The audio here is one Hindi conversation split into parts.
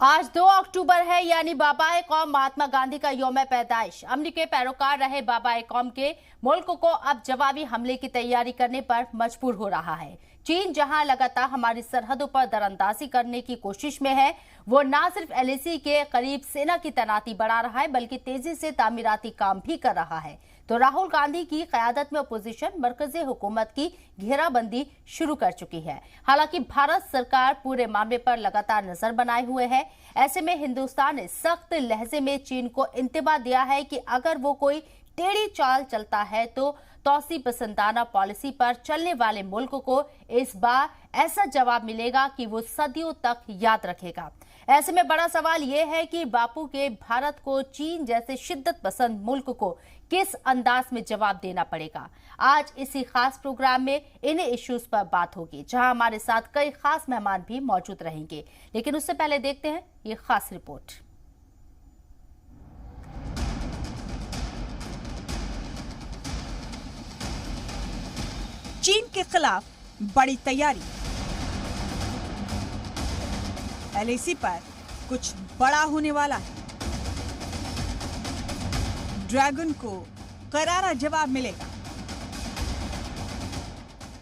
आज 2 अक्टूबर है, यानी बाबा कौम महात्मा गांधी का यौम पैदाइश। अमन के पैरोकार रहे बाबा कौम के मुल्क को अब जवाबी हमले की तैयारी करने पर मजबूर हो रहा है। चीन जहां लगातार हमारी सरहदों पर दरअंदाजी करने की कोशिश में है, वो न सिर्फ एलएसी के करीब सेना की तैनाती बढ़ा रहा है, बल्कि तेजी से तामीराती काम भी कर रहा है। तो राहुल गांधी की क़यादत में अपोजिशन मरकजी हुकूमत की घेराबंदी शुरू कर चुकी है। हालांकि भारत सरकार पूरे मामले पर लगातार नजर बनाए हुए है। ऐसे में हिंदुस्तान ने सख्त लहजे में चीन को इंतबा दिया है कि अगर वो कोई टेढ़ी चाल चलता है तो तौसी पसंदाना पॉलिसी पर चलने वाले मुल्क को इस बार ऐसा जवाब मिलेगा कि वो सदियों तक याद रखेगा। ऐसे में बड़ा सवाल यह है कि बापू के भारत को चीन जैसे शिद्दत पसंद मुल्क को किस अंदाज में जवाब देना पड़ेगा। आज इसी खास प्रोग्राम में इन इश्यूज पर बात होगी, जहां हमारे साथ कई खास मेहमान भी मौजूद रहेंगे। लेकिन उससे पहले देखते हैं ये खास रिपोर्ट। चीन के खिलाफ बड़ी तैयारी। एलएसी पर कुछ बड़ा होने वाला है। ड्रैगन को करारा जवाब मिलेगा।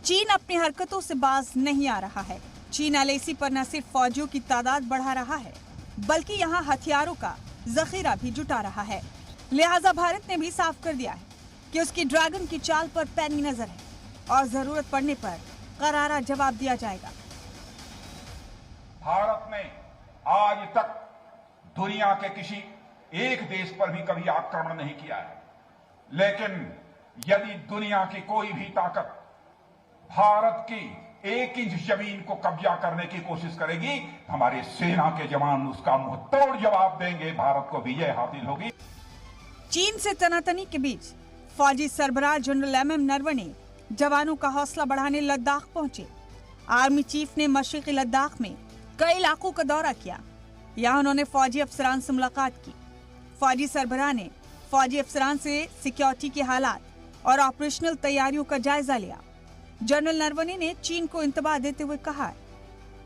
चीन अपनी हरकतों से बाज नहीं आ रहा है। चीन एलएसी पर न सिर्फ फौजियों की तादाद बढ़ा रहा है, बल्कि यहाँ हथियारों का जखीरा भी जुटा रहा है। लिहाजा भारत ने भी साफ कर दिया है कि उसकी ड्रैगन की चाल पर पैनी नजर है और जरूरत पड़ने पर करारा जवाब दिया जाएगा। भारत ने आज तक दुनिया के किसी एक देश पर भी कभी आक्रमण नहीं किया है, लेकिन यदि दुनिया की कोई भी ताकत भारत की 1 इंच जमीन को कब्जा करने की कोशिश करेगी, हमारे सेना के जवान उसका मुंह तोड़ जवाब देंगे। भारत को विजय हासिल होगी। चीन से तनातनी के बीच फौजी सरबराह जनरल एमएम नरवणे जवानों का हौसला बढ़ाने लद्दाख पहुंचे। आर्मी चीफ ने मशरिकी लद्दाख में कई इलाकों का दौरा किया। यहाँ उन्होंने फौजी अफसरान से मुलाकात की। फौजी सरबराह ने फौजी अफसरान से सिक्योरिटी के हालात और ऑपरेशनल तैयारियों का जायजा लिया। जनरल नरवणे ने चीन को इंतबा देते हुए कहा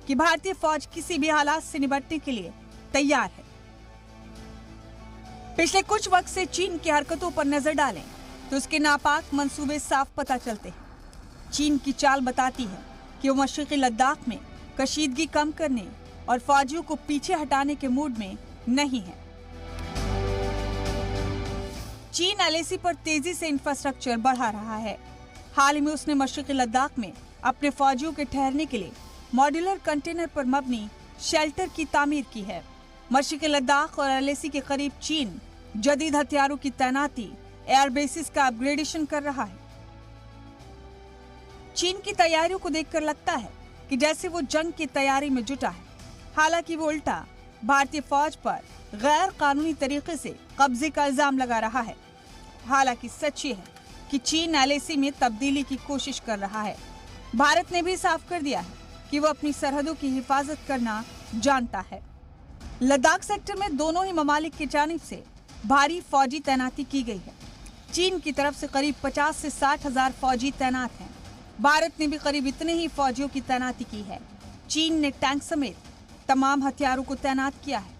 कि भारतीय फौज किसी भी हालात से निपटने के लिए तैयार है। पिछले कुछ वक्त से चीन की हरकतों पर नजर डालें तो उसके नापाक मंसूबे साफ पता चलते हैं। चीन की चाल बताती है कि वो मशरिकी लद्दाख में कशीदगी कम करने और फौजियों को पीछे हटाने के मूड में नहीं है। चीन एलएसी पर तेजी से इंफ्रास्ट्रक्चर बढ़ा रहा है। हाल ही में उसने मशरिकी लद्दाख में अपने फौजियों के ठहरने के लिए मॉड्यूलर कंटेनर पर मबनी शेल्टर की तामीर की है। मशरिकी लद्दाख और एलएसी के करीब चीन जदीद हथियारों की तैनाती, एयर बेसिस का अपग्रेडेशन कर रहा है। चीन की तैयारियों को देखकर लगता है कि जैसे वो जंग की तैयारी में जुटा है। हालांकि वो उल्टा भारतीय फौज पर गैर कानूनी तरीके से कब्जे का इल्जाम लगा रहा है। हालांकि सच ये है कि चीन एलएसी में तब्दीली की कोशिश कर रहा है। भारत ने भी साफ कर दिया है कि वो अपनी सरहदों की हिफाजत करना जानता है। लद्दाख सेक्टर में दोनों ही ममालिक की जानिब से भारी फौजी तैनाती की गई है। चीन की तरफ से करीब 50 से 60 हजार फौजी तैनात हैं। भारत ने भी करीब इतने ही फौजियों की तैनाती की है। चीन ने टैंक समेत तमाम हथियारों को तैनात किया है।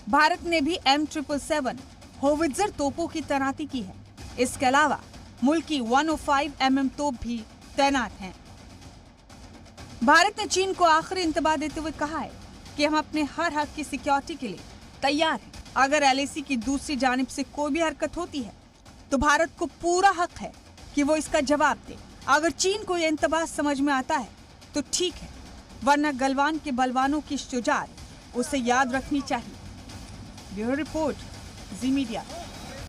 भारत ने भी M777 होवित्जर तोपों की तैनाती की है। इसके अलावा मुल्क की 105 mm तोप भी तैनात हैं। भारत ने चीन को आखिरी इंतबा देते हुए कहा है कि हम अपने हर हक की सिक्योरिटी के लिए तैयार हैं। अगर एलएसी की दूसरी जानिब से कोई भी हरकत होती है तो भारत को पूरा हक है कि वो इसका जवाब दे। अगर चीन को यह इंतबा समझ में आता है तो ठीक है, वरना गलवान के बलवानों की शुजाअत उसे याद रखनी चाहिए। ब्यूरो रिपोर्ट, जी मीडिया।